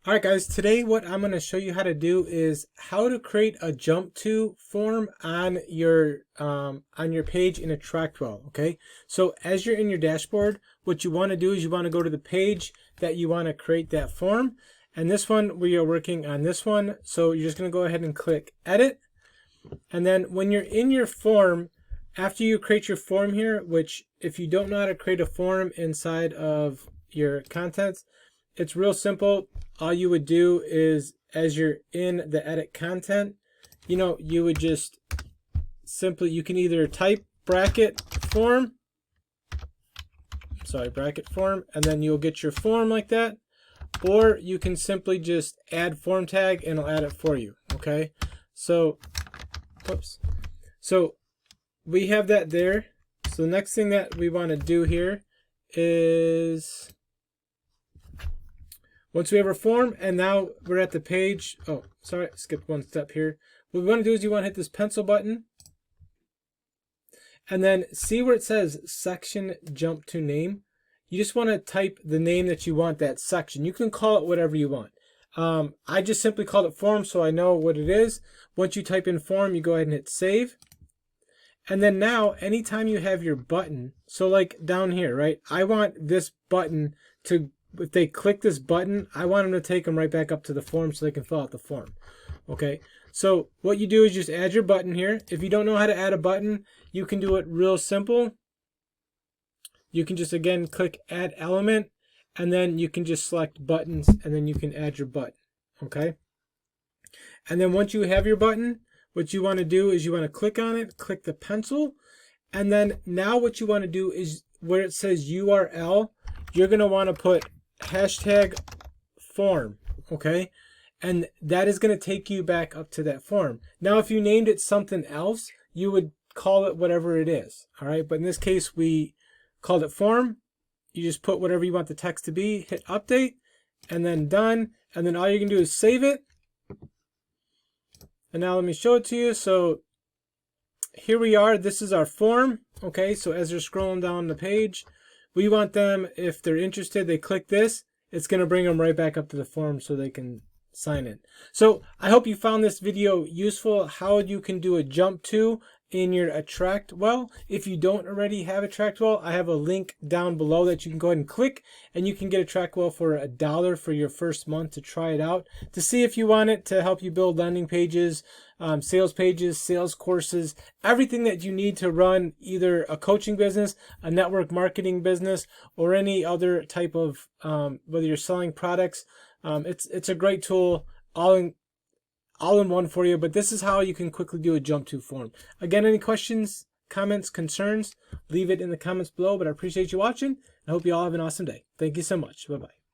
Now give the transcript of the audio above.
Alright guys, today what I'm going to show you how to do is how to create a jump to form on your page in AttractWell. Okay, so as you're in your dashboard, what you want to do is you want to go to the page that you want to create that form, and this one we are working on this one, so you're just going to go ahead and click edit, and then when you're in your form, after you create your form here, which if you don't know how to create a form inside of your contents, it's real simple. All you would do is, as you're in the edit content, you would just simply, you can either type bracket form, and then you'll get your form like that, or you can simply just add form tag and it'll add it for you. Okay, so so we have that there. So the next thing that we want to do here is, once we have our form, and now we're at the page. Oh, sorry, I skipped one step here. What we want to do is you want to hit this pencil button, and then see where it says section jump to name. You just want to type the name that you want that section. You can call it whatever you want. I just simply called it form so I know what it is. Once you type in form, you go ahead and hit save. And then now, anytime you have your button, so like down here, right? I want this button to, if they click this button, I want them to take them right back up to the form so they can fill out the form. Okay, so what you do is just add your button here. If you don't know how to add a button, you can do it real simple. You can just, again, click add element, and then you can just select buttons, and then you can add your button. Okay, and then once you have your button, what you want to do is you want to click on it, click the pencil, and then now what you want to do is where it says URL, you're going to want to put hashtag form, okay? And that is going to take you back up to that form. Now, if you named it something else, you would call it whatever it is, all right? But in this case, we called it form. You just put whatever you want the text to be, hit update, and then done. And then all you can do is save it. And now let me show it to you. So here we are. This is our form, okay? So as they're scrolling down the page, we want them, if they're interested, they click this. It's going to bring them right back up to the form so they can sign in. So I hope you found this video useful, how you can do a jump to in your AttractWell. If you don't already have AttractWell, I have a link down below that you can go ahead and click, and you can get AttractWell for $1 for your first month to try it out, to see if you want it to help you build landing pages, pages, sales courses, everything that you need to run either a coaching business, a network marketing business, or any other type of, whether you're selling products. It's a great tool, all in one for you, but this is how you can quickly do a jump to form. Again, any questions, comments, concerns, leave it in the comments below, but I appreciate you watching. I hope you all have an awesome day. Thank you so much. Bye-bye.